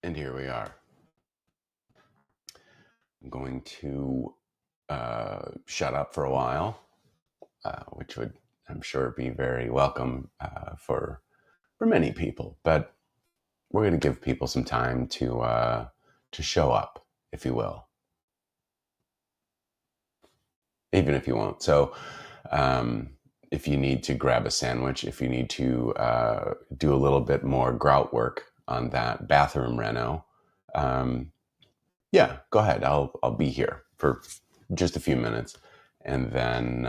And here we are. I'm going to shut up for a while, which would, I'm sure, be very welcome for many people. But we're going to give people some time to show up, if you will, even if you won't. So, if you need to grab a sandwich, if you need to do a little bit more grout work on that bathroom reno, yeah, go ahead. I'll be here for just a few minutes, and then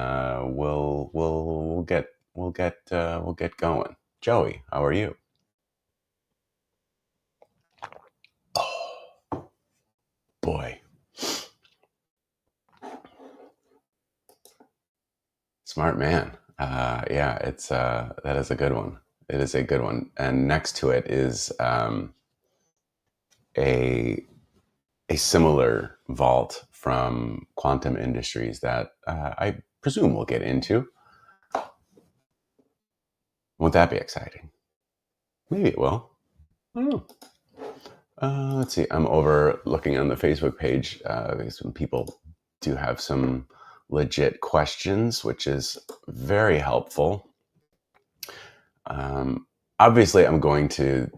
we'll get going. Joey, how are you? Oh boy, smart man. Yeah, it's that is a good one. It is a good one, and next to it is a a similar vault from Quantum Industries that I presume we'll get into. Won't that be exciting? Maybe it will. I don't know. Let's see. I'm over looking on the Facebook page because some people do have some legit questions, which is very helpful. Obviously, I'm going to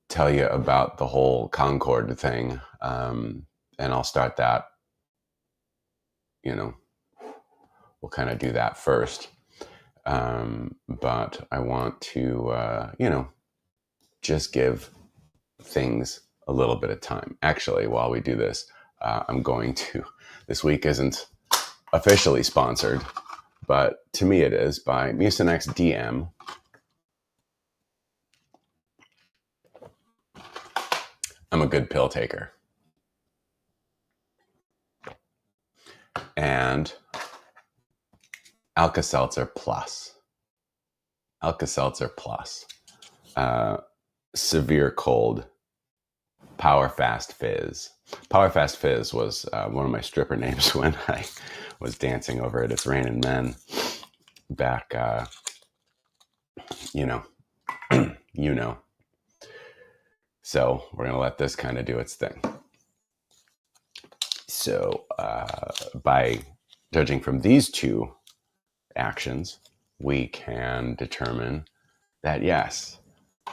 tell you about the whole Concorde thing, and I'll start that. We'll kind of do that first. But I want to, just give things a little bit of time. Actually, while we do this, I'm going to, this week isn't officially sponsored, but to me it is, by Mucinex DM. I'm a good pill taker. And Alka-Seltzer Plus. Alka-Seltzer Plus. Severe cold. Power Fast Fizz. Power Fast Fizz was one of my stripper names when I was dancing over at It's Raining Men back, you know. So we're going to let this kind of do its thing. So by judging from these two actions, we can determine that, yes,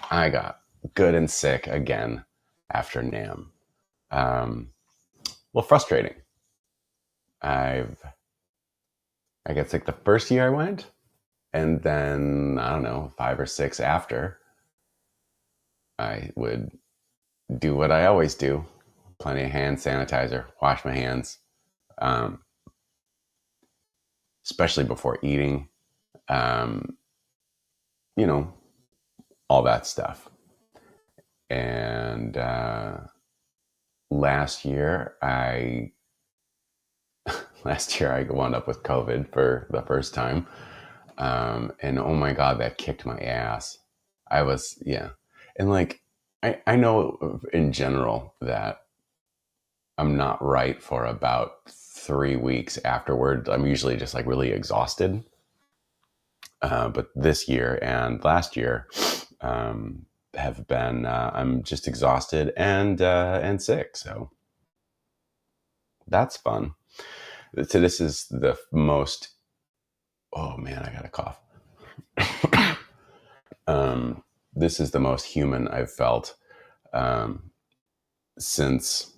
I got good and sick again after NAMM. Well, frustrating. I got sick the first year I went, and then, I don't know, 5 or 6 after, I would do what I always do. Plenty of hand sanitizer, wash my hands, especially before eating, all that stuff. And last year I wound up with COVID for the first time. And oh my God, that kicked my ass. And like, I know in general that I'm not right for about 3 weeks afterward. I'm usually just like really exhausted. But this year and last year have been, I'm just exhausted and sick. So that's fun. So this is the most, oh man, I got a cough. This is the most human I've felt since,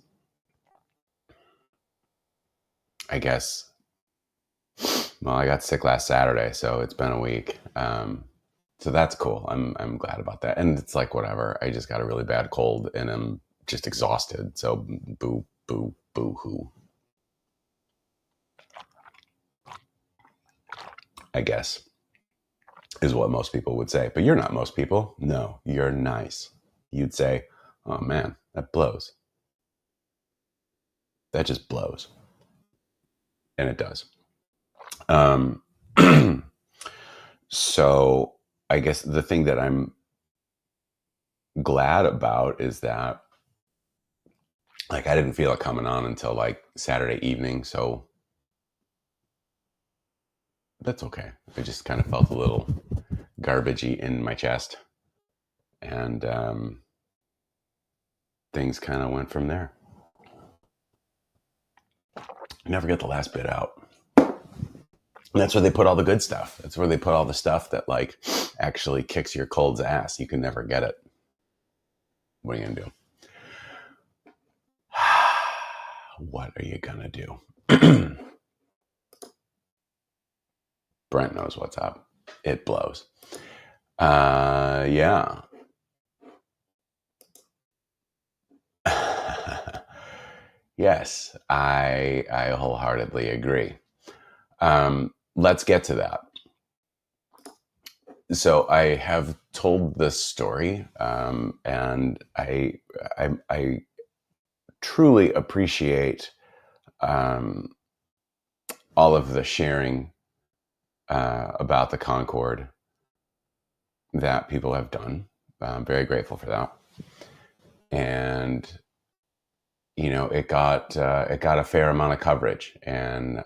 I guess, well, I got sick last Saturday, so it's been a week. So that's cool. I'm glad about that. And it's like, whatever. I just got a really bad cold and I'm just exhausted. So boo, boo, boo hoo, I guess, is what most people would say. But you're not most people. No, you're nice. You'd say, oh man, that blows. That just blows. And it does. So I guess the thing that I'm glad about is that, like, I didn't feel it coming on until like Saturday evening. So that's okay. I just kind of felt a little garbagey in my chest. And things kind of went from there. Never get the last bit out. And that's where they put all the good stuff. That's where they put all the stuff that like actually kicks your cold's ass. You can never get it. What are you gonna do? What are you gonna do? Brent knows what's up. It blows. Yeah. Yes, I wholeheartedly agree. Let's get to that. So I have told this story, and I truly appreciate all of the sharing about the Concorde that people have done. I'm very grateful for that, and it got a fair amount of coverage, and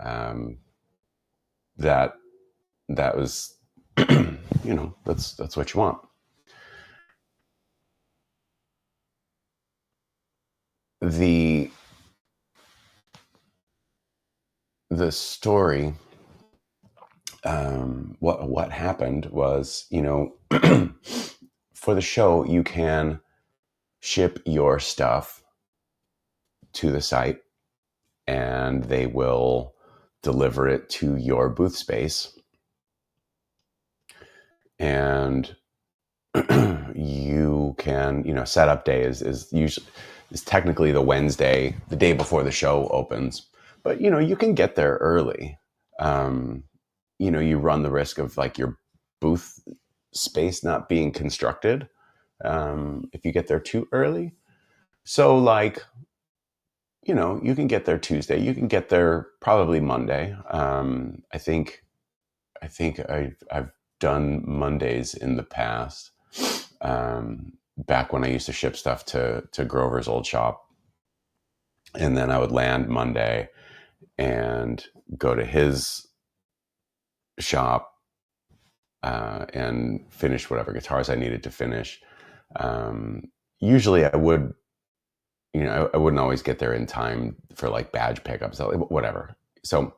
that was that's what you want. The story, what happened was, for the show, you can ship your stuff to the site and they will deliver it to your booth space. And you can, setup day is technically the Wednesday, the day before the show opens, but you can get there early. You run the risk of like your booth space not being constructed if you get there too early. So like, you can get there Tuesday. You can get there probably Monday. I think I've done Mondays in the past. Back when I used to ship stuff to Grover's old shop, and then I would land Monday and go to his shop and finish whatever guitars I needed to finish. Usually I would, I wouldn't always get there in time for like badge pickups, whatever. So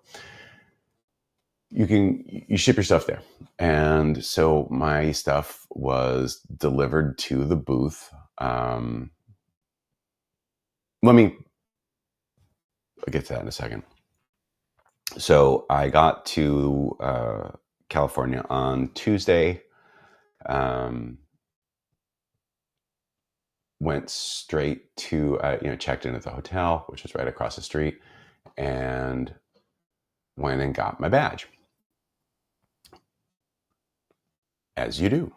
you ship your stuff there. And so my stuff was delivered to the booth. I'll get to that in a second. So I got to California on Tuesday. Went straight to, checked in at the hotel, which was right across the street, and went and got my badge. As you do.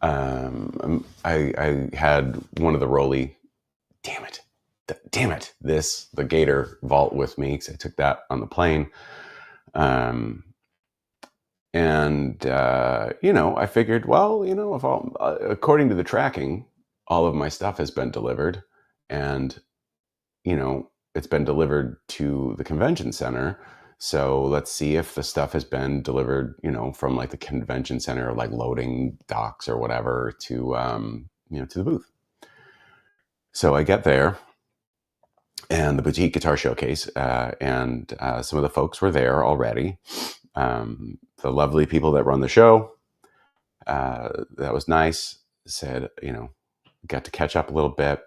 I had one of the Rolly, damn it, the Gator vault with me, because I took that on the plane. I figured, well, if according to the tracking, all of my stuff has been delivered, and it's been delivered to the convention center. So let's see if the stuff has been delivered, from like the convention center, like loading docks or whatever, to to the booth. So I get there, and the boutique guitar showcase, and some of the folks were there already. The lovely people that run the show, that was nice. Said, got to catch up a little bit.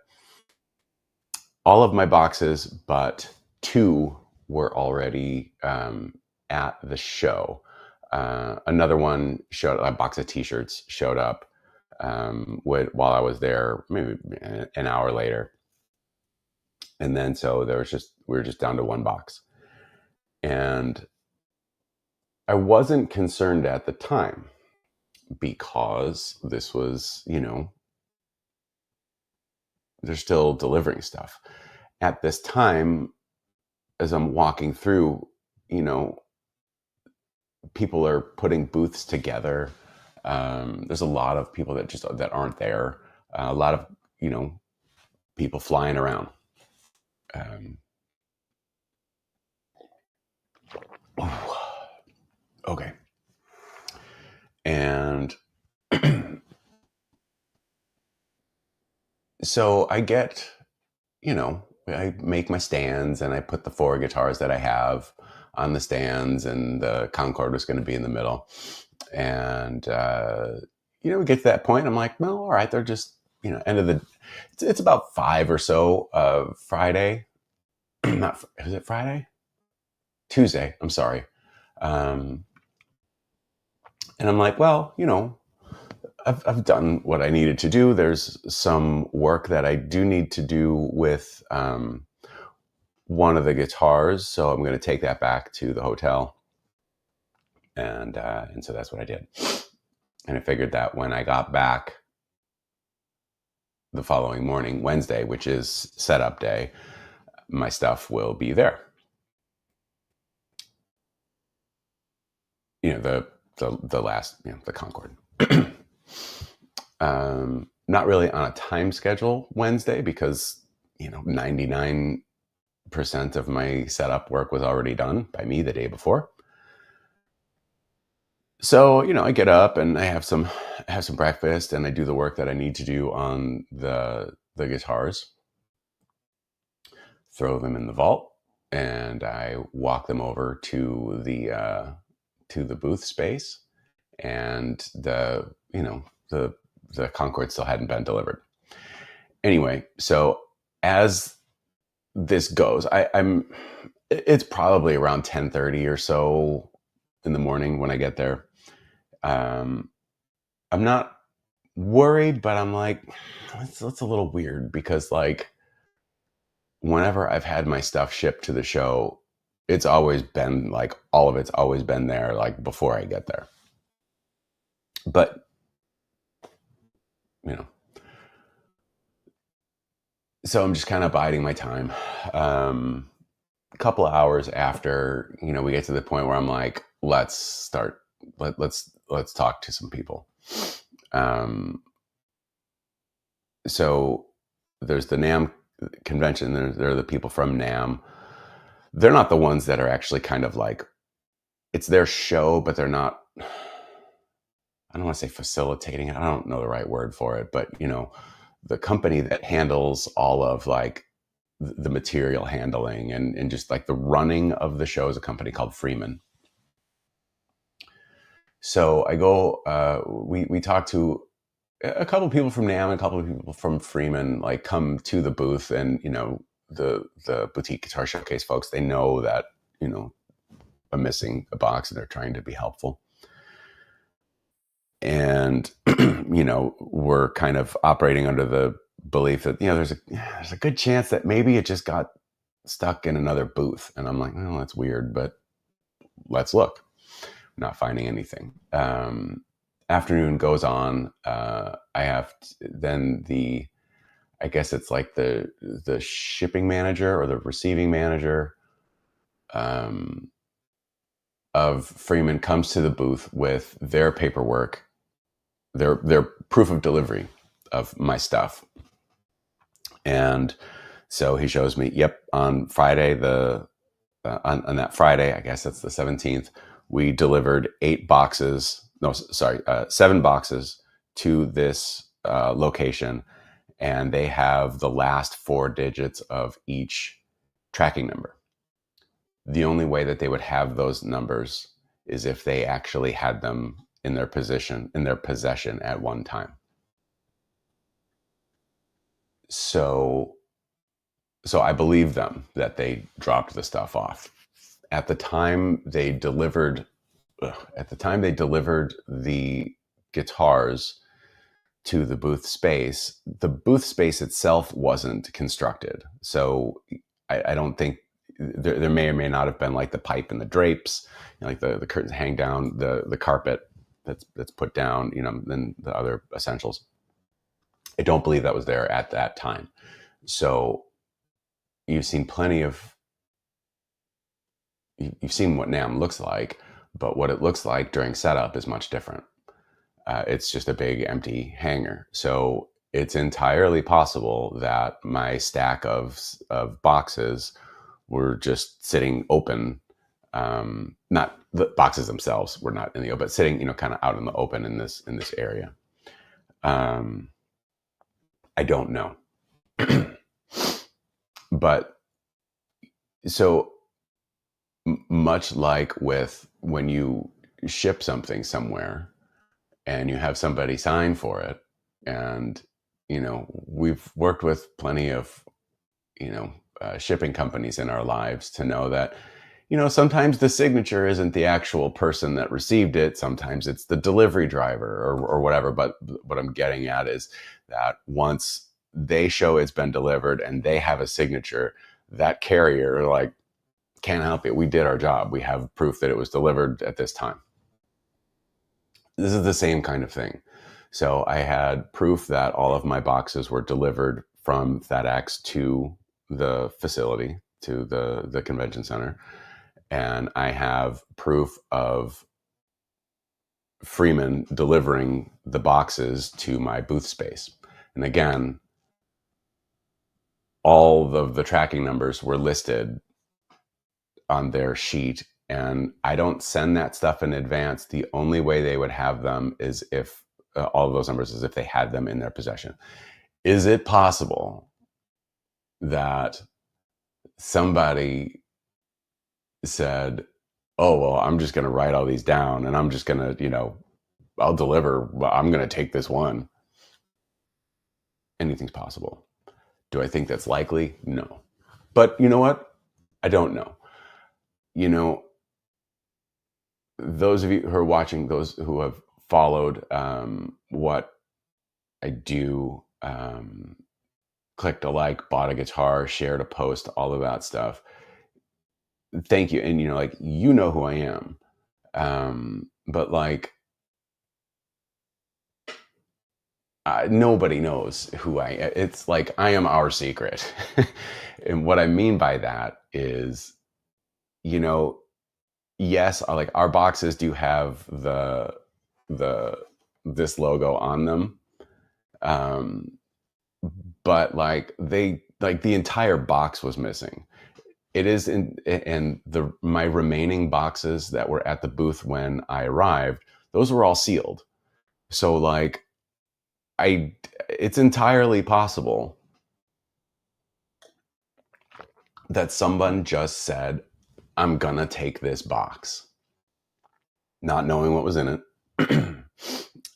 All of my boxes, but 2 were already at the show. Another one showed, a box of t-shirts showed up while I was there, maybe an hour later. And then so we were just down to 1 box. And I wasn't concerned at the time, because this was, they're still delivering stuff. At this time, as I'm walking through, people are putting booths together. There's a lot of people that aren't there. A lot of, people flying around. Okay. And So I get, I make my stands and I put the 4 guitars that I have on the stands, and the Concorde was going to be in the middle. And, we get to that point. I'm like, well, all right, they're just, end of the, it's about 5 or so of Friday. Not, is it Friday? Tuesday. I'm sorry. Um, and I'm like, well, I've done what I needed to do. There's some work that I do need to do with one of the guitars, so I'm going to take that back to the hotel, and so that's what I did. And I figured that when I got back the following morning, Wednesday, which is setup day, my stuff will be there. The last, the Concorde. Not really on a time schedule Wednesday because 99% of my setup work was already done by me the day before. So I get up and I have some breakfast, and I do the work that I need to do on the guitars, throw them in the vault, and I walk them over to the booth space, and the Concorde still hadn't been delivered. Anyway, so as this goes, it's probably around 10:30 or so in the morning when I get there. I'm not worried, but I'm like, that's a little weird because whenever I've had my stuff shipped to the show, it's always been all of it's always been there before I get there. But so I'm just kind of biding my time. A couple of hours after, we get to the point where I'm like, let's talk to some people. So there's the NAMM convention. There are the people from NAMM. They're not the ones that are actually kind of it's their show, but they're not, I don't want to say facilitating it. I don't know the right word for it, but the company that handles all of the material handling and just the running of the show is a company called Freeman. So I go, we talk to a couple of people from NAMM and a couple of people from Freeman, come to the booth, and, the Boutique Guitar Showcase folks, they know that, I'm missing a box and they're trying to be helpful. And, we're kind of operating under the belief that, there's a good chance that maybe it just got stuck in another booth. And I'm like, well, that's weird, but let's look. Not finding anything. Afternoon goes on. I have then I guess it's the shipping manager or the receiving manager of Freeman comes to the booth with their paperwork, their proof of delivery of my stuff. And so he shows me, yep, on Friday, on that Friday, I guess that's the 17th, we delivered 7 boxes to this location, and they have the last 4 digits of each tracking number. The only way that they would have those numbers is if they actually had them in their possession at one time. So I believe them that they dropped the stuff off. At the time they delivered the guitars to the booth space itself wasn't constructed. So I don't think there may or may not have been the pipe and the drapes, the curtains hang down, the carpet that's put down, then the other essentials. I don't believe that was there at that time. So you've seen you've seen what NAMM looks like, but what it looks like during setup is much different. It's just a big empty hangar. So it's entirely possible that my stack of boxes were just sitting open. Not the boxes themselves were not in the open, but sitting, kind of out in the open in this area. I don't know. But so much like with when you ship something somewhere and you have somebody sign for it, and we've worked with plenty of shipping companies in our lives to know that sometimes the signature isn't the actual person that received it. Sometimes it's the delivery driver or whatever. But what I'm getting at is that once they show it's been delivered and they have a signature, that carrier like can't help it. We did our job. We have proof that it was delivered at this time. This is the same kind of thing. So I had proof that all of my boxes were delivered from FedEx to the facility, to the convention center. And I have proof of Freeman delivering the boxes to my booth space. And again, all of the tracking numbers were listed on their sheet. And I don't send that stuff in advance. The only way they would have them is if all of those numbers is if they had them in their possession. Is it possible that somebody said, oh, well, I'm just going to write all these down and I'm just going to, I'll deliver, I'm going to take this one? Anything's possible. Do I think that's likely? No. But you know what? I don't know. Those of you who are watching, those who have followed what I do, clicked a like, bought a guitar, shared a post, all of that stuff. Thank you. And who I am. But nobody knows who I am. It's like I am our secret. And what I mean by that is, yes, like our boxes do have this logo on them. But the entire box was missing. It is and my remaining boxes that were at the booth when I arrived, those were all sealed. So it's entirely possible that someone just said, I'm gonna take this box, not knowing what was in it.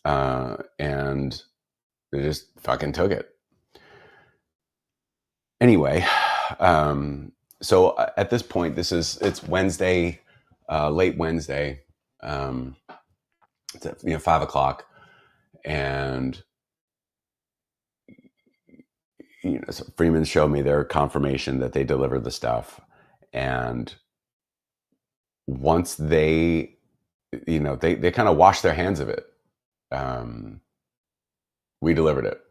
And they just fucking took it. Anyway, so at this point, it's Wednesday, late Wednesday. It's at 5:00, and so Freeman showed me their confirmation that they delivered the stuff, and once they kind of washed their hands of it, we delivered it.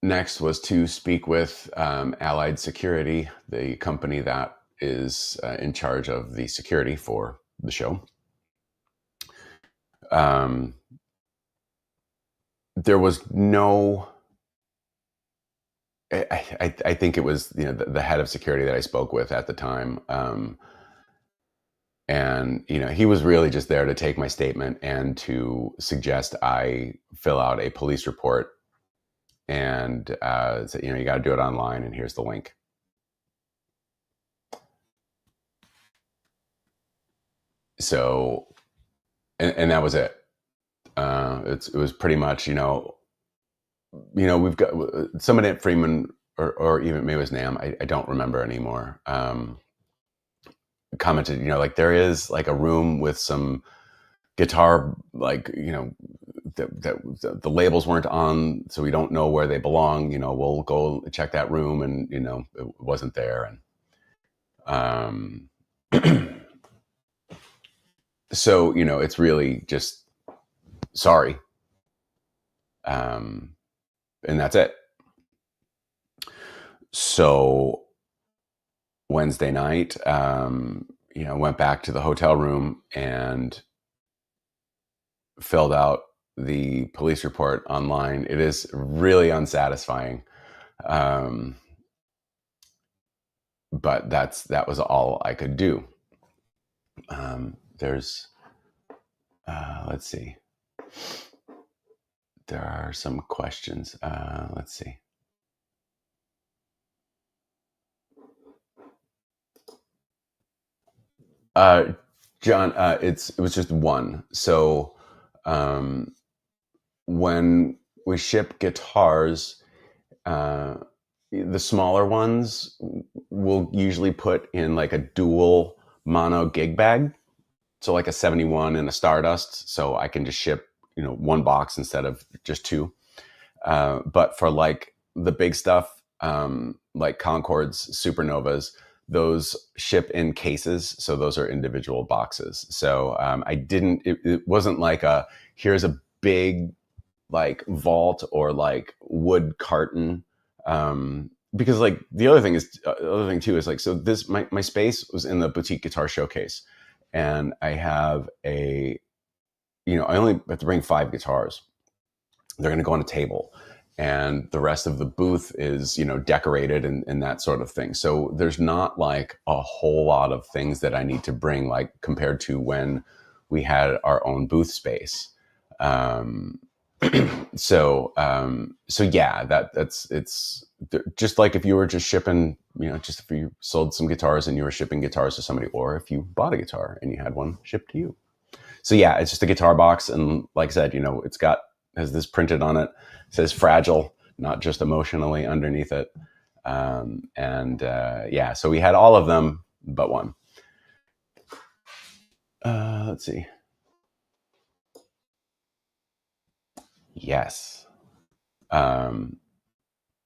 Next was to speak with Allied Security, the company that is in charge of the security for the show. There was no, I think it was the head of security that I spoke with at the time, and he was really just there to take my statement and to suggest I fill out a police report, and said, you got to do it online, and here's the link. So, and that was it. It was pretty much, we've got somebody at Freeman or even maybe it was NAMM, I don't remember anymore, commented, there is like a room with some guitar, the labels weren't on, so we don't know where they belong. We'll go check that room, and it wasn't there. And so it's really just sorry, and that's it. So Wednesday night, went back to the hotel room and filled out the police report online. It is really unsatisfying. But that was all I could do. There's, let's see. there are some questions. Let's see. John, it was just one. So when we ship guitars, the smaller ones we'll usually put in like a dual mono gig bag. So like a 71 and a Stardust. So I can just ship, one box instead of just two. But for like the big stuff, like Concords, Supernovas, those ship in cases. So those are individual boxes. So it wasn't like here's a big like vault or like wood carton. Because like the other thing too is like, so this, my space was in the boutique guitar showcase, and I have I only have to bring 5 guitars. They're going to go on a table, and the rest of the booth is, decorated and that sort of thing. So there's not like a whole lot of things that I need to bring, like compared to when we had our own booth space. So yeah, it's just like if you were just shipping, just if you sold some guitars and you were shipping guitars to somebody, or if you bought a guitar and you had one shipped to you. So yeah, it's just a guitar box. And like I said, has this printed on it. It says fragile, not just emotionally underneath it. Yeah, so we had all of them, but one. Let's see. Yes.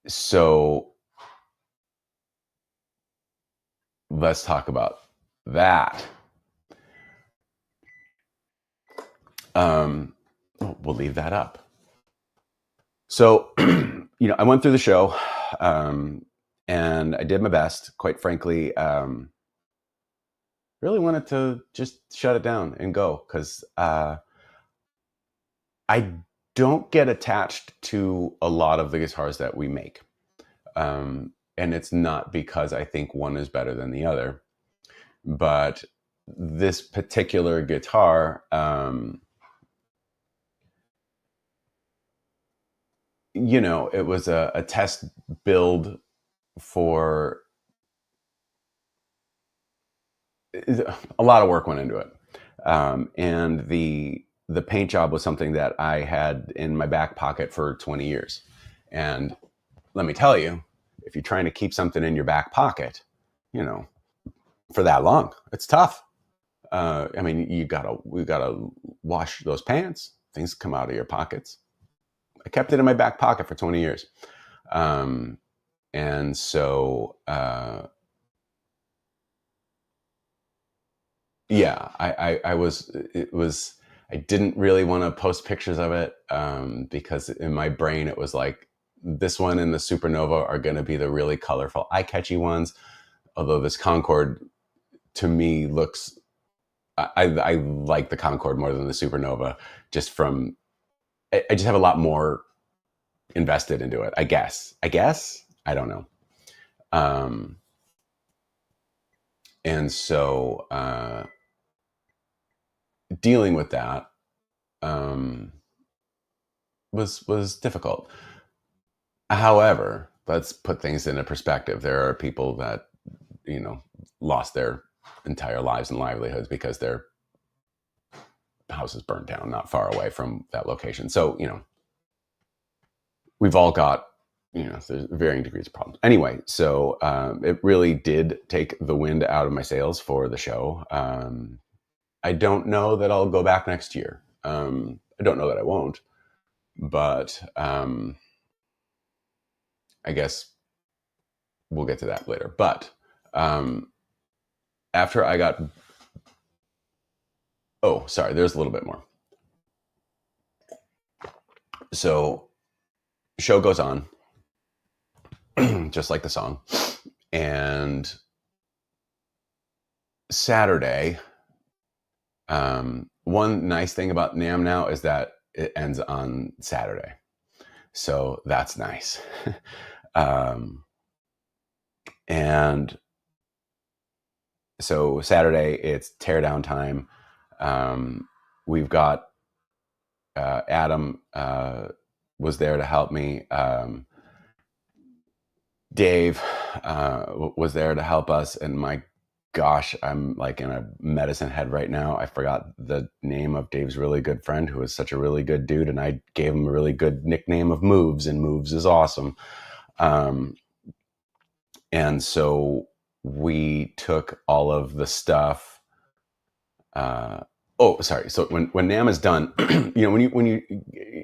So let's talk about that. We'll leave that up. So, I went through the show, and I did my best. Quite frankly, really wanted to just shut it down and go, because I don't get attached to a lot of the guitars that we make. And it's not because I think one is better than the other, but this particular guitar, it was a test build for a lot of work went into it. And the paint job was something that I had in my back pocket for 20 years. And let me tell you, if you're trying to keep something in your back pocket, for that long, it's tough. We gotta wash those pants. Things come out of your pockets. I kept it in my back pocket for 20 years. And so, yeah, I didn't really want to post pictures of it, because in my brain, it was like, this one and the Supernova are going to be the really colorful, eye-catchy ones. Although this Concorde, to me, looks, I like the Concorde more than the Supernova, just from, I just have a lot more invested into it. I guess, I don't know. And so, dealing with that, was difficult. However, let's put things into perspective. There are people that, lost their entire lives and livelihoods because their house is burned down not far away from that location. So, we've all got, there's varying degrees of problems. Anyway, so it really did take the wind out of my sails for the show. I don't know that I'll go back next year. I don't know that I won't, but I guess we'll get to that later. But after I got, oh, sorry, there's a little bit more. So, show goes on, just like the song. And Saturday, one nice thing about NAMM now is that it ends on Saturday. So that's nice. And so Saturday, it's teardown time. We've got Adam was there to help me. Dave was there to help us, and my gosh, I'm like in a medicine head right now. I forgot the name of Dave's really good friend, who is such a really good dude, and I gave him a really good nickname of Moves, and Moves is awesome. And so we took all of the stuff. Sorry. So when NAMM is done, when you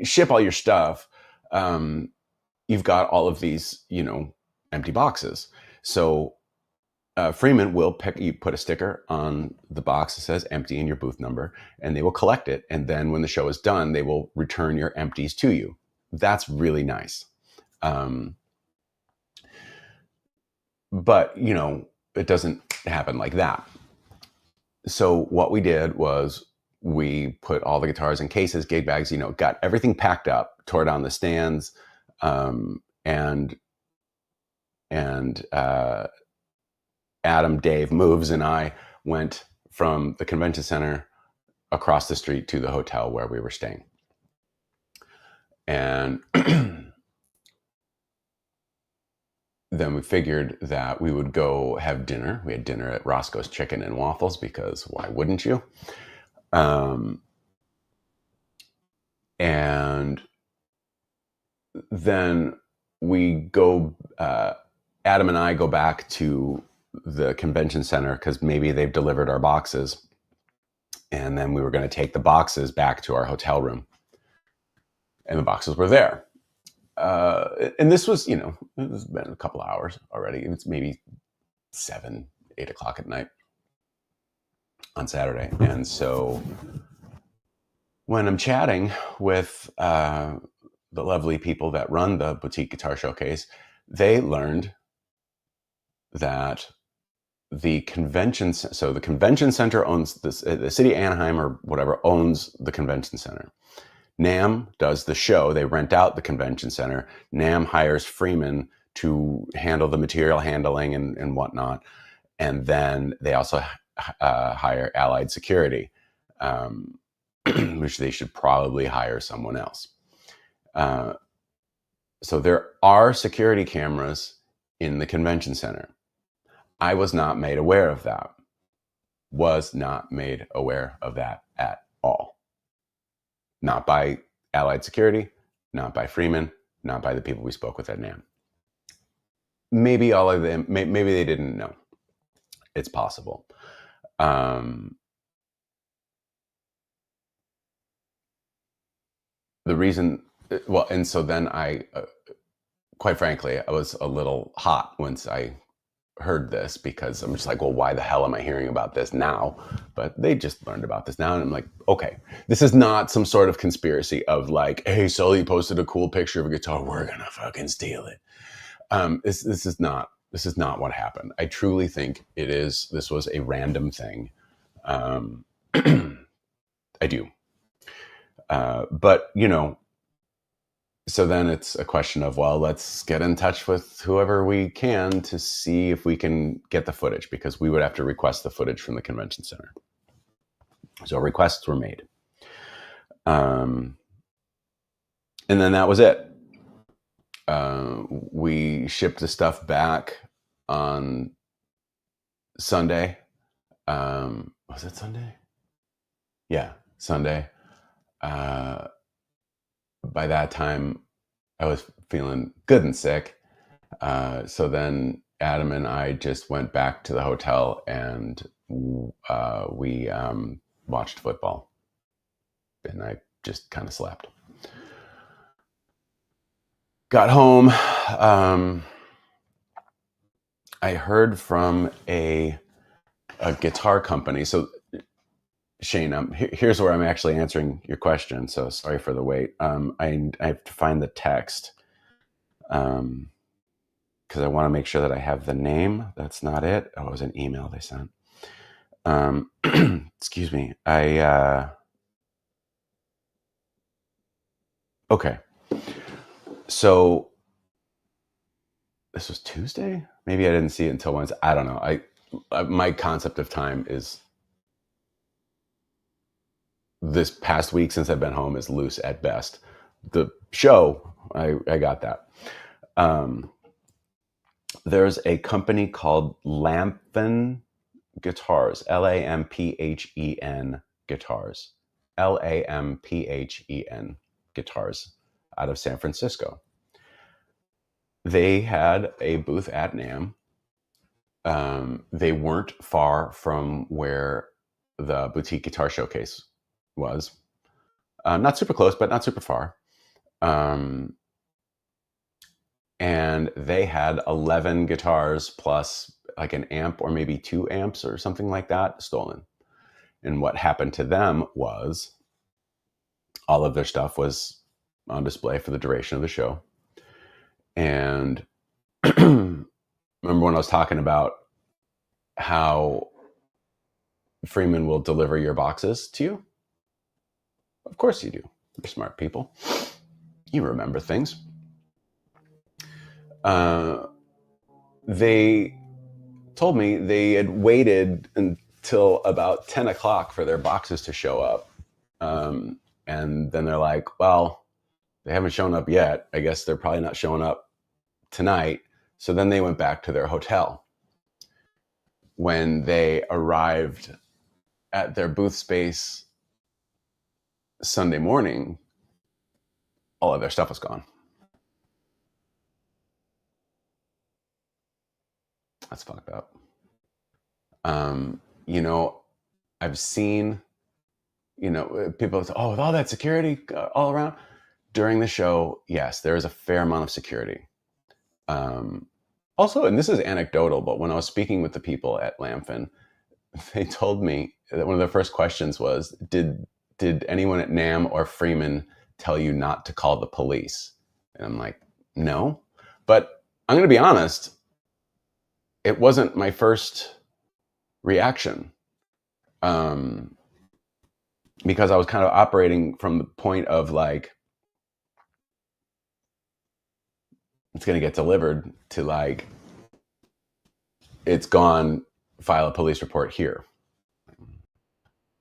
ship all your stuff, you've got all of these, empty boxes. So Freeman will you put a sticker on the box that says empty and your booth number, and they will collect it. And then when the show is done, they will return your empties to you. That's really nice. But, it doesn't happen like that. So what we did was we put all the guitars in cases, gig bags, got everything packed up, tore down the stands, and Adam, Dave, Moves, and I went from the convention center across the street to the hotel where we were staying. And then we figured that we would go have dinner. We had dinner at Roscoe's Chicken and Waffles, because why wouldn't you? And then we go, Adam and I go back to the convention center because maybe they've delivered our boxes. And then we were going to take the boxes back to our hotel room. And the boxes were there. And this was, it has been a couple hours already. It's maybe 7, 8 o'clock at night on Saturday. And so when I'm chatting with the lovely people that run the Boutique Guitar Showcase, they learned that the convention center owns this, the city of Anaheim or whatever owns the convention center. NAMM does the show. They rent out the convention center. NAMM hires Freeman to handle the material handling and whatnot. And then they also hire Allied Security, which they should probably hire someone else. So there are security cameras in the convention center. I was not made aware of that. Was not made aware of that at all. Not by Allied Security, not by Freeman, not by the people we spoke with at NAMM. Maybe all of them, maybe they didn't know. It's possible. The reason, well, and so then I, quite frankly, I was a little hot once I heard this, because I'm just like, well, why the hell am I hearing about this now? But they just learned about this now, and I'm like, okay, this is not some sort of conspiracy of like, hey, Sully posted a cool picture of a guitar, we're gonna fucking steal it. This is not what happened. I truly think this was a random thing. I do. But so then it's a question of, well, let's get in touch with whoever we can to see if we can get the footage, because we would have to request the footage from the convention center. So requests were made. And then that was it. We shipped the stuff back on Sunday. Was it Sunday? Yeah, Sunday. By that time, I was feeling good and sick. So then Adam and I just went back to the hotel, and we watched football. And I just kind of slept. Got home. I heard from a guitar company. So Shane, here's where I'm actually answering your question. So sorry for the wait. I have to find the text because I want to make sure that I have the name. That's not it. Oh, it was an email they sent. Excuse me. Okay. So this was Tuesday? Maybe I didn't see it until Wednesday. I don't know. My concept of time is, this past week since I've been home, is loose at best. The show, I got that. There's a company called Lamphen Guitars, Lamphen Guitars, Lamphen Guitars, out of San Francisco. They had a booth at NAMM. They weren't far from where the boutique guitar showcase was. Not super close, but not super far. And they had 11 guitars plus like an amp or maybe 2 amps or something like that stolen. And what happened to them was all of their stuff was on display for the duration of the show. And remember when I was talking about how Freeman will deliver your boxes to you? Of course you do. You're smart people. You remember things. They told me they had waited until about 10 o'clock for their boxes to show up. And then they're like, well, they haven't shown up yet. I guess they're probably not showing up tonight. So then they went back to their hotel. When they arrived at their booth space Sunday morning, all of their stuff was gone. That's fucked up. You know, I've seen, you know, people say, oh, with all that security all around. During the show, yes, there is a fair amount of security. Also, and this is anecdotal, but when I was speaking with the people at Lamphen, they told me that one of their first questions was, did anyone at NAMM or Freeman tell you not to call the police? And I'm like, no. But I'm going to be honest, it wasn't my first reaction, because I was kind of operating from the point of like, it's going to get delivered, to like, it's gone, file a police report here.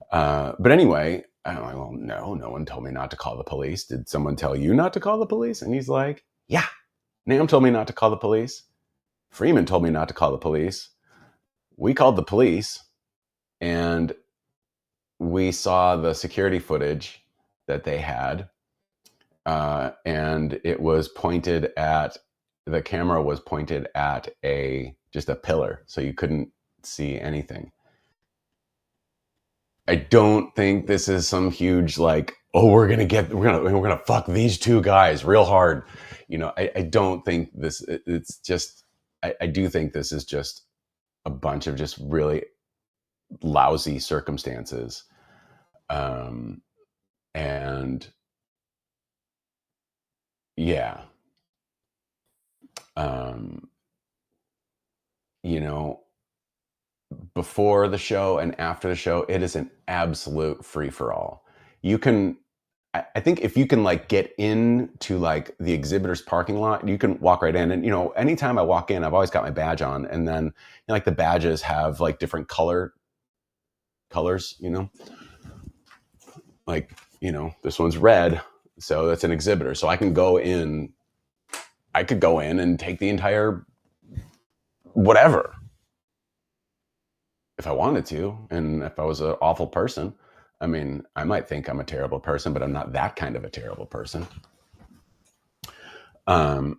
But anyway, I'm like, well, no one told me not to call the police. Did someone tell you not to call the police? And he's like, yeah, NAMM told me not to call the police. Freeman told me not to call the police. We called the police, and we saw the security footage that they had. And it was pointed at, the camera was pointed at just a pillar, so you couldn't see anything. I don't think this is some huge like, oh, we're gonna fuck these two guys real hard. You know, I don't think this. It's just, I do think this is just a bunch of just really lousy circumstances, and yeah, you know, before the show and after the show, it is an absolute free for all. You can, I think if you can like get into like the exhibitor's parking lot, you can walk right in. And, you know, anytime I walk in, I've always got my badge on. And then, you know, like the badges have like different colors, you know, like, you know, this one's red, so that's an exhibitor. So I could go in and take the entire whatever if I wanted to. And if I was an awful person, I mean, I might think I'm a terrible person, but I'm not that kind of a terrible person. But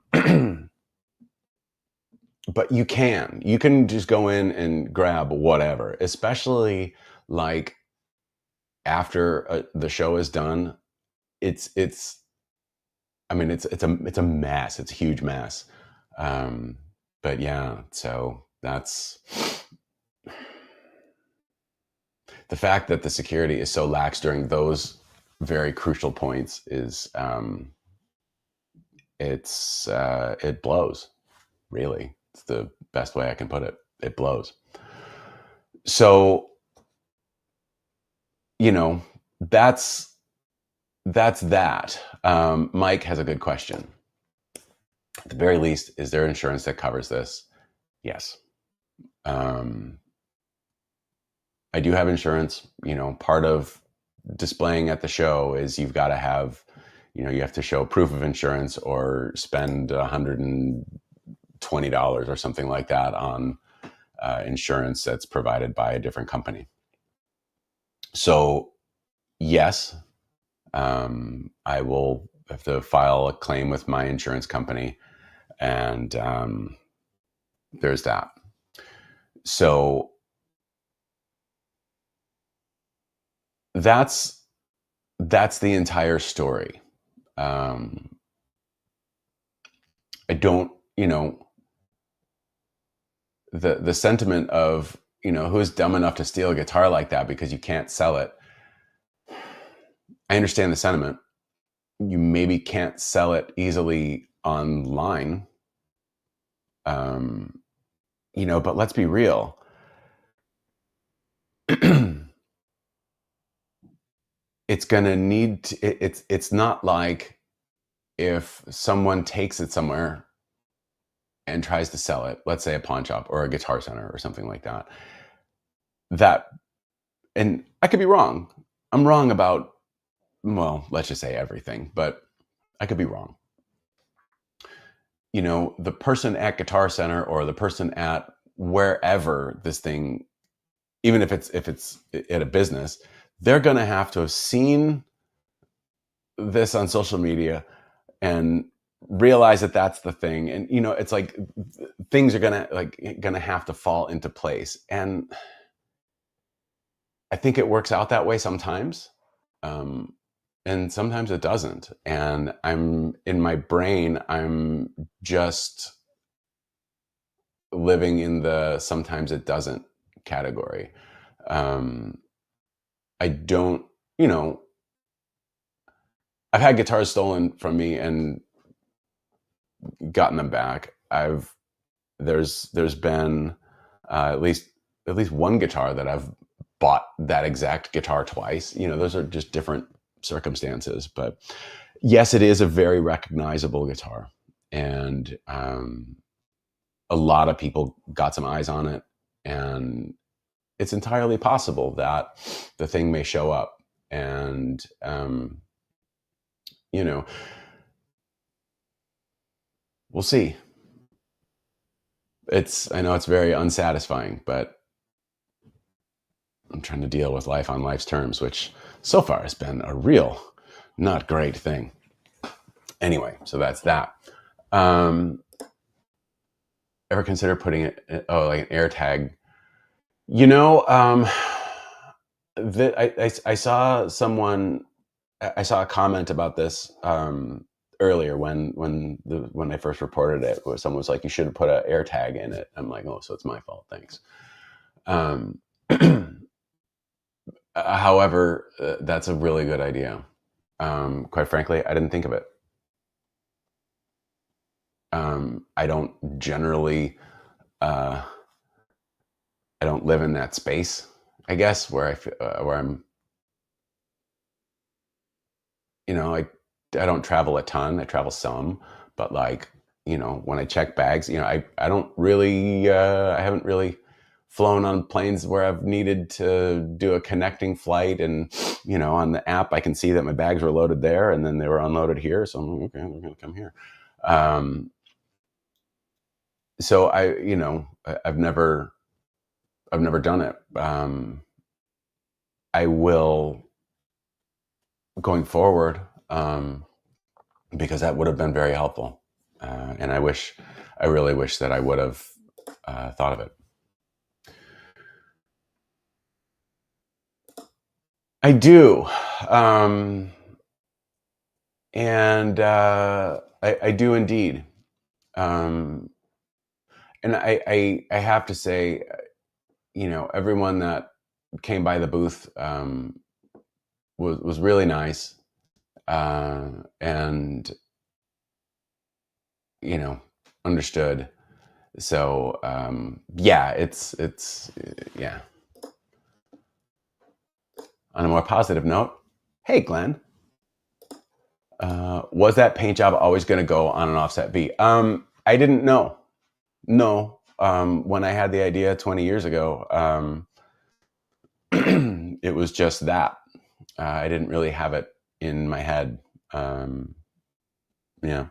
you can just go in and grab whatever, especially like after the show is done. It's I mean, it's a mess. It's a huge mess. But yeah, so that's the fact that the security is so lax during those very crucial points is, it blows. Really, it's the best way I can put it. It blows. So, you know, that's that. Mike has a good question. At the very least, is there insurance that covers this? Yes. I do have insurance. You know, part of displaying at the show is you've got to have you have to show proof of insurance or spend $120 or something like that on insurance that's provided by a different company. So yes, I will have to file a claim with my insurance company, and there's that. So that's the entire story. I don't, the sentiment of, who's dumb enough to steal a guitar like that because you can't sell it. I understand the sentiment. You maybe can't sell it easily online. But let's be real. It's going to need to, it's not like if someone takes it somewhere and tries to sell it, let's say a pawn shop or a Guitar Center or something like that, and I could be wrong. I'm wrong about, well, let's just say everything, but I could be wrong. The person at Guitar Center or the person at wherever this thing, even if it's at a business, they're going to have seen this on social media and realize that that's the thing. And, it's like things are going to have to fall into place. And I think it works out that way sometimes. And sometimes it doesn't. And in my brain, I'm just living in the sometimes it doesn't category. I don't, I've had guitars stolen from me and gotten them back. There's been at least one guitar that I've bought that exact guitar twice. Those are just different circumstances, but yes, it is a very recognizable guitar, and a lot of people got some eyes on it, and it's entirely possible that the thing may show up, and we'll see. I know it's very unsatisfying, but I'm trying to deal with life on life's terms, which so far has been a real not great thing. Anyway, so that's that. Ever consider putting it, like an air tag? I saw I saw a comment about this earlier when I first reported it, where someone was like, "You should have put an air tag in it." I'm like, "Oh, so it's my fault. Thanks." However, that's a really good idea. Quite frankly, I didn't think of it. I don't generally, I don't live in that space, I guess, where I'm, I don't travel a ton. I travel some, but when I check bags, I don't really, I haven't really flown on planes where I've needed to do a connecting flight, and on the app I can see that my bags were loaded there and then they were unloaded here, so I'm like, okay, we're gonna come here. So I've never done it. I will going forward, because that would have been very helpful, and I really wish that I would have thought of it. I do. And I do indeed. And I have to say, everyone that came by the booth was really nice, and understood. So yeah, it's yeah. On a more positive note, hey Glenn, was that paint job always going to go on an offset B? I didn't know. No, when I had the idea 20 years ago, it was just that. I didn't really have it in my head Um, yeah.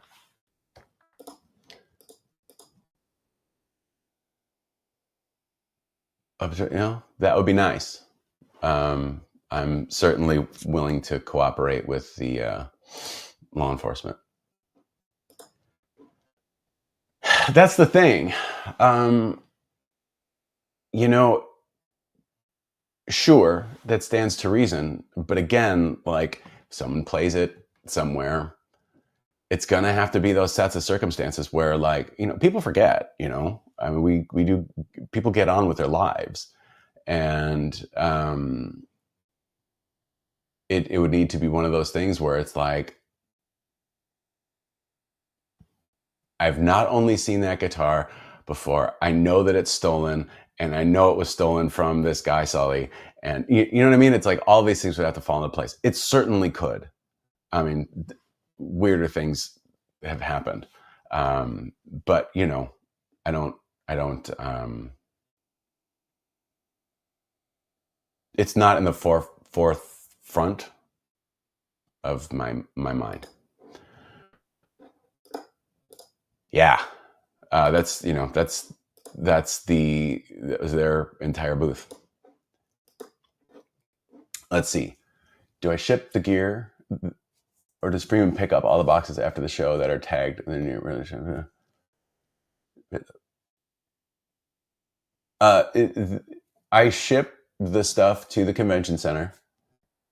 You know, that would be nice. Um, I'm certainly willing to cooperate with the law enforcement. That's the thing. Um, you know, sure, that stands to reason. But again, like someone plays it somewhere, it's gonna have to be those sets of circumstances where, like, you know, people forget. You know, I mean, we do. People get on with their lives, and it would need to be one of those things where it's like, I've not only seen that guitar before, I know that it's stolen, and I know it was stolen from this guy Sully, and you know what I mean. It's like all these things would have to fall into place. It certainly could. I mean, weirder things have happened, but you know, I don't. I don't. It's not in the forefront of my mind. Yeah, that's you know that was their entire booth. Let's see. Do I ship the gear, or does Freeman pick up all the boxes after the show that are tagged? And then I ship the stuff to the convention center,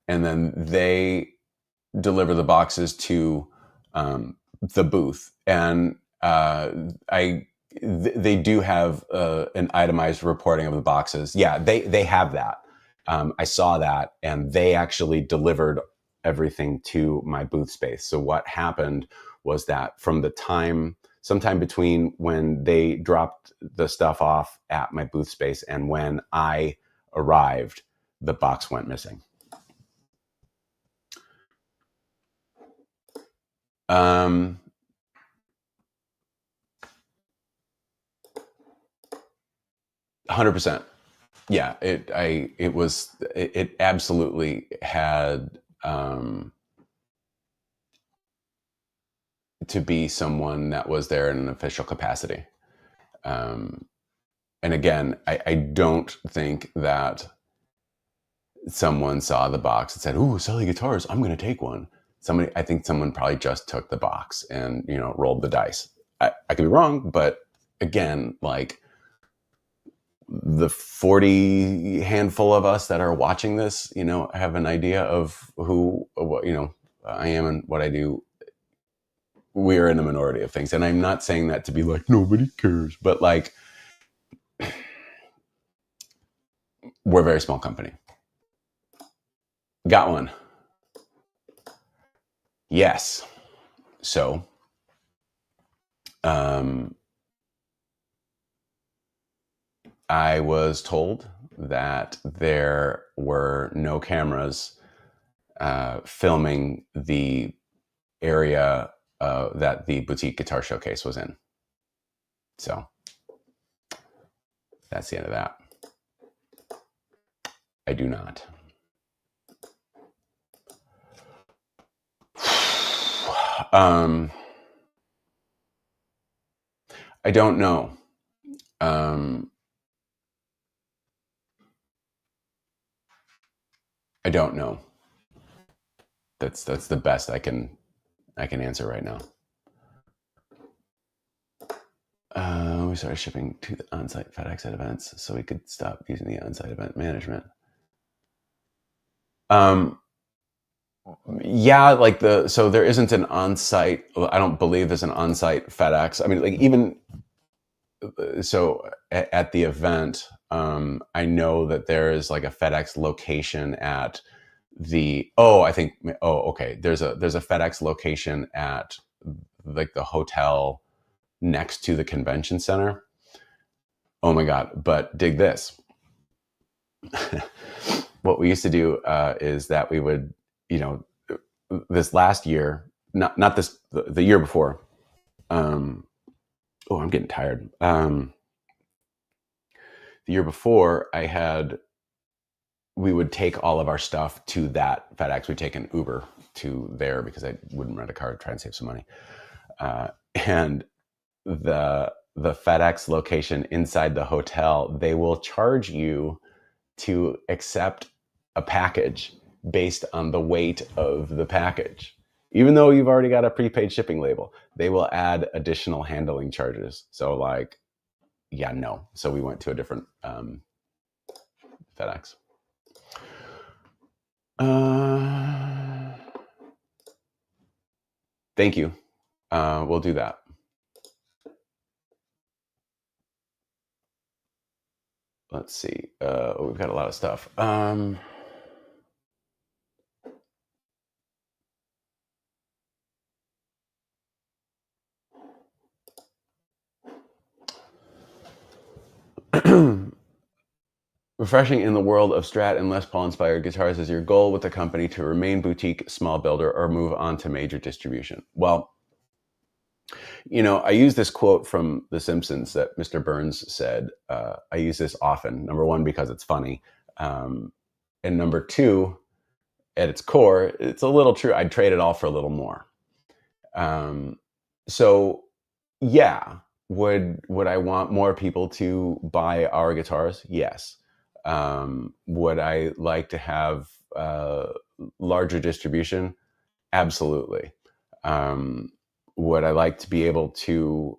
and then they deliver the boxes to the booth. And they do have an itemized reporting of the boxes. Yeah, they have that. I saw that, and they actually delivered everything to my booth space. So what happened was that from the time, sometime between when they dropped the stuff off at my booth space and when I arrived, the box went missing. 100%. Yeah, it absolutely had to be someone that was there in an official capacity. Um, and again, I don't think that someone saw the box and said, "Ooh, Sully guitars, I'm going to take one." I think someone probably just took the box and, you know, rolled the dice. I could be wrong, but again, like, the 40 handful of us that are watching this, you know, have an idea of who, what, you know, I am and what I do. We are in the minority of things. And I'm not saying that to be like, nobody cares, but like, we're a very small company. Got one. Yes. So, I was told that there were no cameras filming the area that the boutique guitar showcase was in. So that's the end of that. I do not. I don't know. I don't know. That's the best I can answer right now. We started shipping to the on-site FedEx at events, so we could stop using the on-site event management. Yeah, like so there isn't an on-site. I don't believe there's an on-site FedEx. I mean, like, even so at the event, I know that there is like a FedEx location at okay. There's a FedEx location at like the hotel next to the convention center. Oh my God. But dig this. What we used to do is that we would, you know, this last year, not this, the year before. I'm getting tired. The year before, we would take all of our stuff to that FedEx. We'd take an Uber to there because I wouldn't rent a car to try and save some money. And the FedEx location inside the hotel, they will charge you to accept a package based on the weight of the package. Even though you've already got a prepaid shipping label, they will add additional handling charges. So like, yeah, no. So we went to a different FedEx. Thank you. We'll do that. Let's see. We've got a lot of stuff. Refreshing in the world of Strat and Les Paul inspired guitars is your goal with the company to remain boutique, small builder, or move on to major distribution? Well, you know, I use this quote from The Simpsons that Mr. Burns said. I use this often. Number one, because it's funny. And number two, at its core, it's a little true. I'd trade it all for a little more. So yeah, would I want more people to buy our guitars? Yes. Would I like to have larger distribution? Absolutely. Would I like to be able to?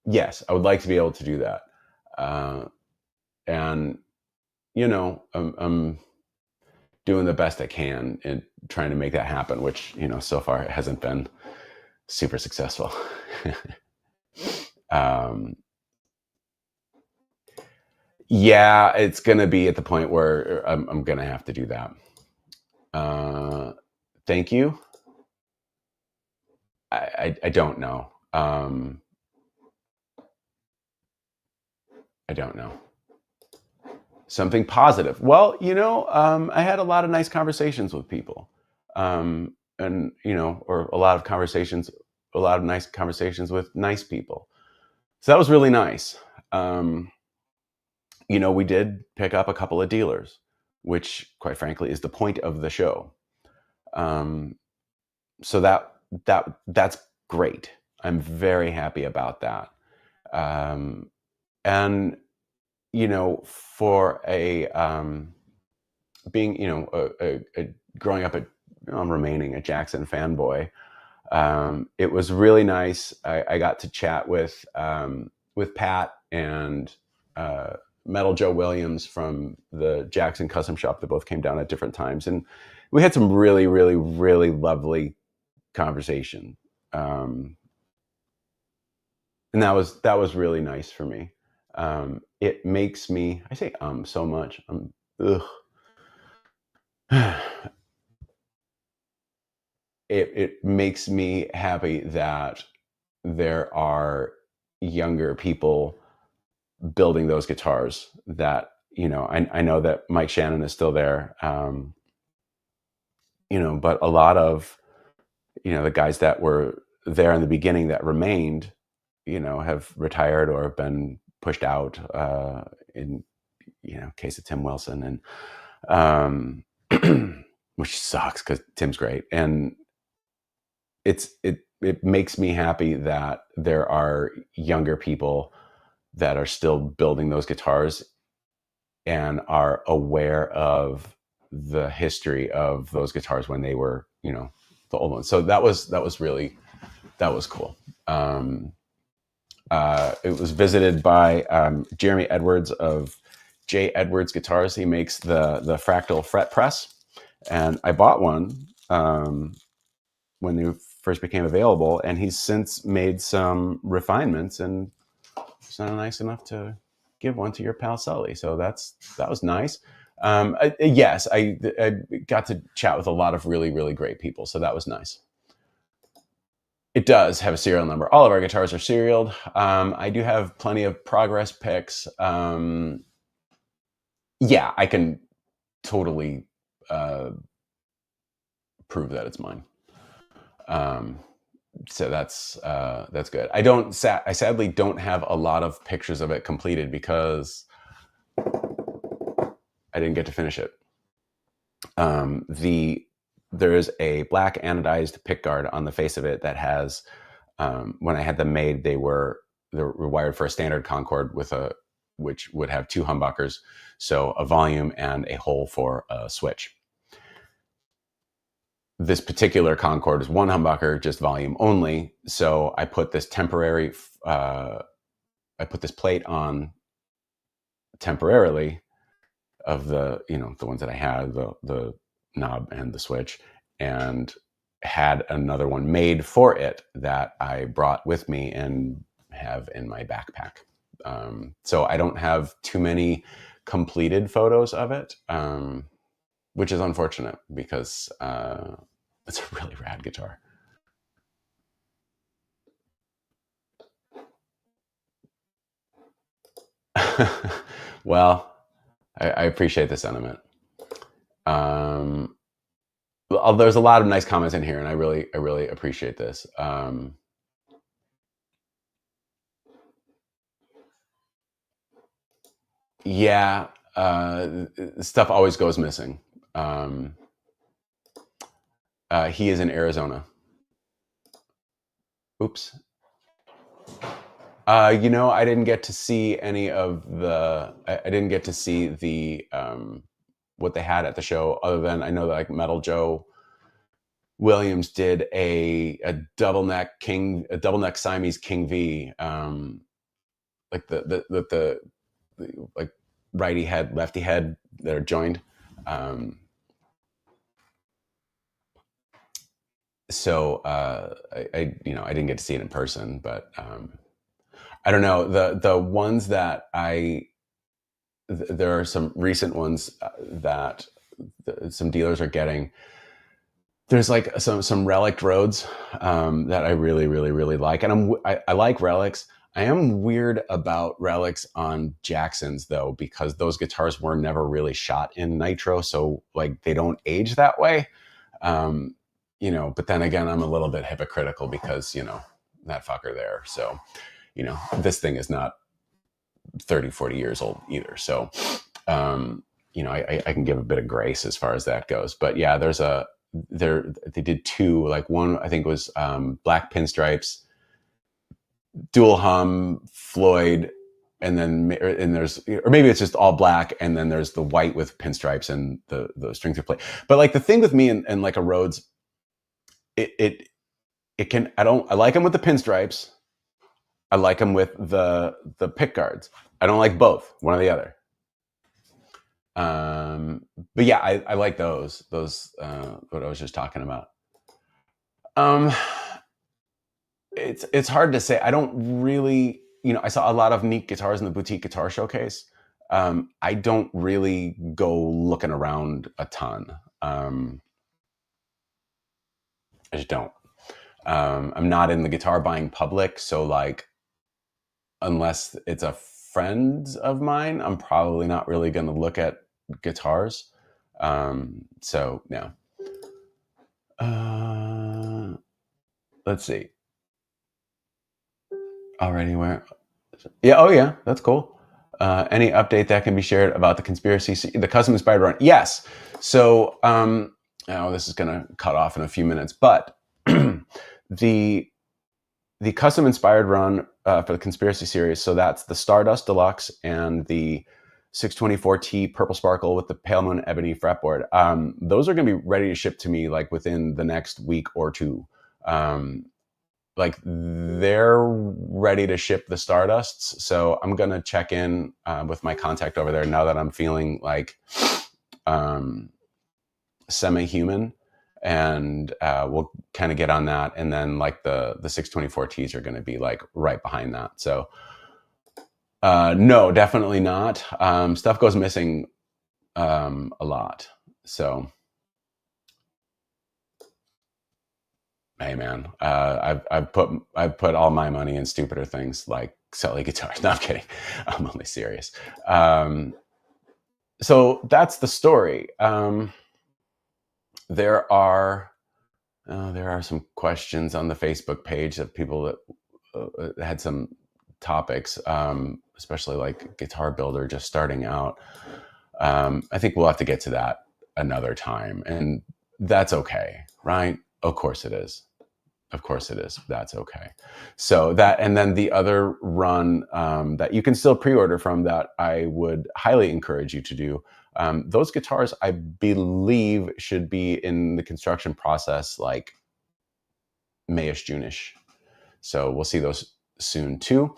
Yes, I would like to be able to do that. And you know, I'm doing the best I can in trying to make that happen, which, you know, so far it hasn't been super successful. Yeah, it's going to be at the point where I'm going to have to do that. Thank you. I don't know. I don't know. Something positive. Well, you know, I had a lot of nice conversations with people, and you know, or a lot of nice conversations with nice people. So that was really nice. You know, we did pick up a couple of dealers, which, quite frankly, is the point of the show. So that's great. I'm very happy about that. And you know, for a being, you know, a growing up I'm remaining a Jackson fanboy. It was really nice. I got to chat with Pat and Metal Joe Williams from the Jackson Custom Shop that both came down at different times, and we had some really, really, really lovely conversation. And that was really nice for me. It makes me, I say so much. It makes me happy that there are younger people building those guitars that, you know, I know that Mike Shannon is still there, you know, but a lot of, you know, the guys that were there in the beginning that remained, you know, have retired or have been pushed out, in, you know, case of Tim Wilson, and which sucks because Tim's great. And it makes me happy that there are younger people that are still building those guitars and are aware of the history of those guitars when they were, you know, the old ones. So that was cool. It was visited by Jeremy Edwards of J. Edwards Guitars. He makes the fractal fret press, and I bought one when they first became available, and he's since made some refinements and it's not nice enough to give one to your pal Sully. So that was nice. Yes, I got to chat with a lot of really, really great people. So that was nice. It does have a serial number. All of our guitars are serialed. I do have plenty of progress pics. Yeah, I can totally prove that it's mine. So that's good. I sadly don't have a lot of pictures of it completed because I didn't get to finish it. There is a black anodized pickguard on the face of it that has, when I had them made, they were wired for a standard Concorde which would have two humbuckers, so a volume and a hole for a switch. This particular Concorde is one humbucker, just volume only. So I put this temporary, I put this plate on temporarily of the ones that I had, the knob and the switch, and had another one made for it that I brought with me and have in my backpack. So I don't have too many completed photos of it, which is unfortunate because it's a really rad guitar. Well, I appreciate the sentiment. There's a lot of nice comments in here, and I really appreciate this. Yeah, stuff always goes missing. He is in Arizona. Oops. I didn't get to see any of the. I didn't get to see the what they had at the show, other than I know that like Metal Joe Williams did a double neck Siamese King V, like the like righty head, lefty head that are joined. So I didn't get to see it in person, but I don't know, the ones that there are some recent ones that some dealers are getting. There's like some relic roads that I really like, and I like relics. I am weird about relics on Jacksons though, because those guitars were never really shot in nitro, so like they don't age that way. But then again, I'm a little bit hypocritical because that fucker there. So this thing is not 30, 40 years old either. So I can give a bit of grace as far as that goes. But yeah, they did two, like one I think was black pinstripes, dual hum, Floyd, and there's, or maybe it's just all black, and then there's the white with pinstripes and the string through plate. But like the thing with me and like a Rhodes, it can, I like them with the pinstripes. I like them with the pick guards. I don't like both, one or the other. But yeah, I like those what I was just talking about. It's hard to say. I don't really, I saw a lot of neat guitars in the boutique guitar showcase. I don't really go looking around a ton. I just don't. I'm not in the guitar buying public, so like, unless it's a friend of mine, I'm probably not really going to look at guitars. So yeah. Let's see. Already where? Yeah. Oh yeah, that's cool. Any update that can be shared about the the custom inspired run? Yes. So this is going to cut off in a few minutes, but the custom inspired run for the Conspiracy series. So that's the Stardust Deluxe and the 624T Purple Sparkle with the Pale Moon Ebony fretboard. Those are going to be ready to ship to me like within the next week or two. Like they're ready to ship the Stardusts. So I'm going to check in with my contact over there now that I'm feeling like semi-human, and we'll kind of get on that. And then like the 624Ts are going to be like right behind that. So no, definitely not. Stuff goes missing a lot. So hey man, I've put all my money in stupider things like selling guitars. No, I'm kidding. I'm only serious. So that's the story. There are some questions on the Facebook page of people that had some topics, especially like Guitar Builder just starting out. I think we'll have to get to that another time, and that's okay, right? Of course it is. Of course it is. That's okay. So that, and then the other run that you can still pre-order from that I would highly encourage you to do. Those guitars, I believe, should be in the construction process like Mayish, June-ish. So we'll see those soon too.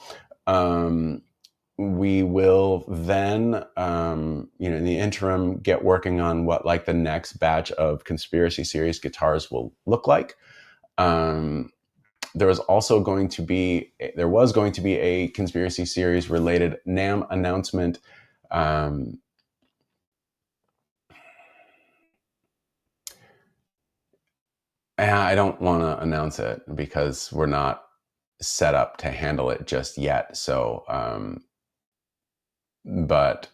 We will then, in the interim, get working on what like the next batch of Conspiracy Series guitars will look like. There was going to be a Conspiracy Series related NAMM announcement. I don't want to announce it because we're not set up to handle it just yet. So, but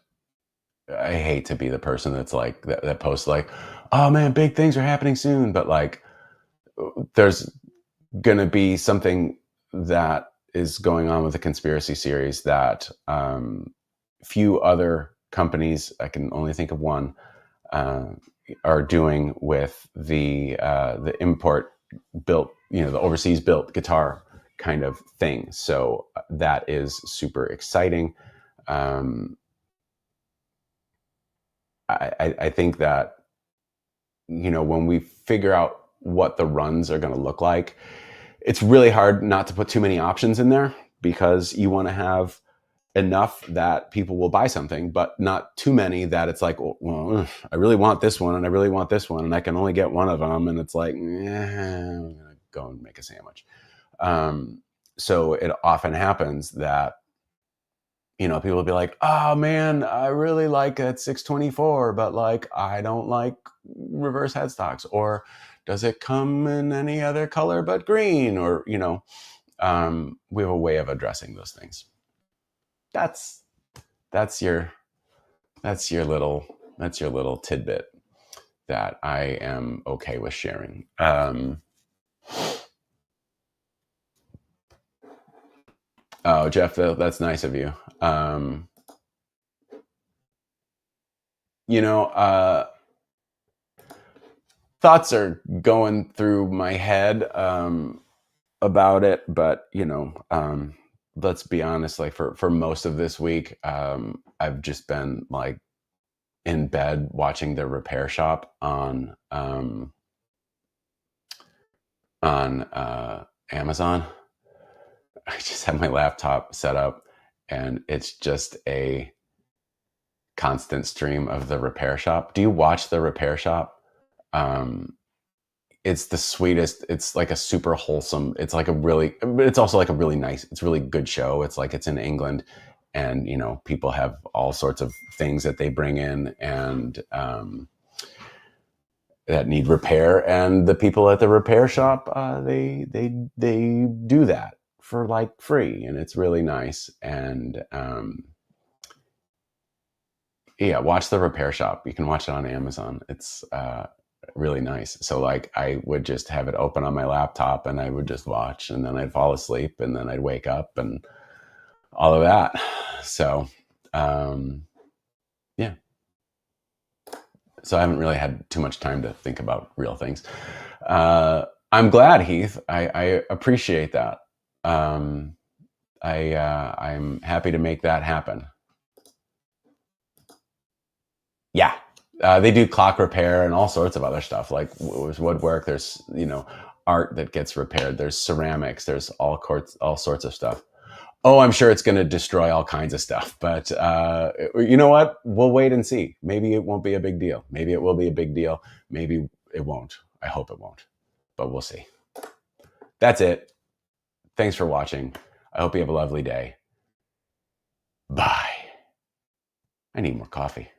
I hate to be the person that's like that posts like, "Oh man, big things are happening soon," but like, there's gonna be something that is going on with the Conspiracy Series that few other companies, I can only think of one, are doing with the import built, the overseas built guitar kind of thing. So that is super exciting. I think that, when we figure out what the runs are going to look like, it's really hard not to put too many options in there, because you want to have enough that people will buy something, but not too many that it's like, well, I really want this one and I really want this one and I can only get one of them. And it's like, I'm going to go and make a sandwich. So it often happens that, people will be like, oh man, I really like that 624, but like, I don't like reverse headstocks, or does it come in any other color but green? Or, we have a way of addressing those things. That's your little tidbit that I am okay with sharing. Oh, Jeff, that's nice of you. Thoughts are going through my head about it, but let's be honest. Like for most of this week, I've just been like in bed watching The Repair Shop on Amazon. I just have my laptop set up, and it's just a constant stream of The Repair Shop. Do you watch The Repair Shop? It's the sweetest. It's like a super wholesome. It's also like a really nice. It's a really good show. It's like it's in England, and people have all sorts of things that they bring in and that need repair, and the people at The Repair Shop, they do that for like free, and it's really nice. And yeah, watch The Repair Shop. You can watch it on Amazon. It's really nice. So like I would just have it open on my laptop and I would just watch, and then I'd fall asleep, and then I'd wake up and all of that. So yeah. So I haven't really had too much time to think about real things. I'm glad, Heath. I appreciate that. I'm happy to make that happen. Yeah. They do clock repair and all sorts of other stuff, like woodwork. There's, art that gets repaired. There's ceramics. There's all sorts of stuff. Oh, I'm sure it's going to destroy all kinds of stuff. But you know what? We'll wait and see. Maybe it won't be a big deal. Maybe it will be a big deal. Maybe it won't. I hope it won't. But we'll see. That's it. Thanks for watching. I hope you have a lovely day. Bye. I need more coffee.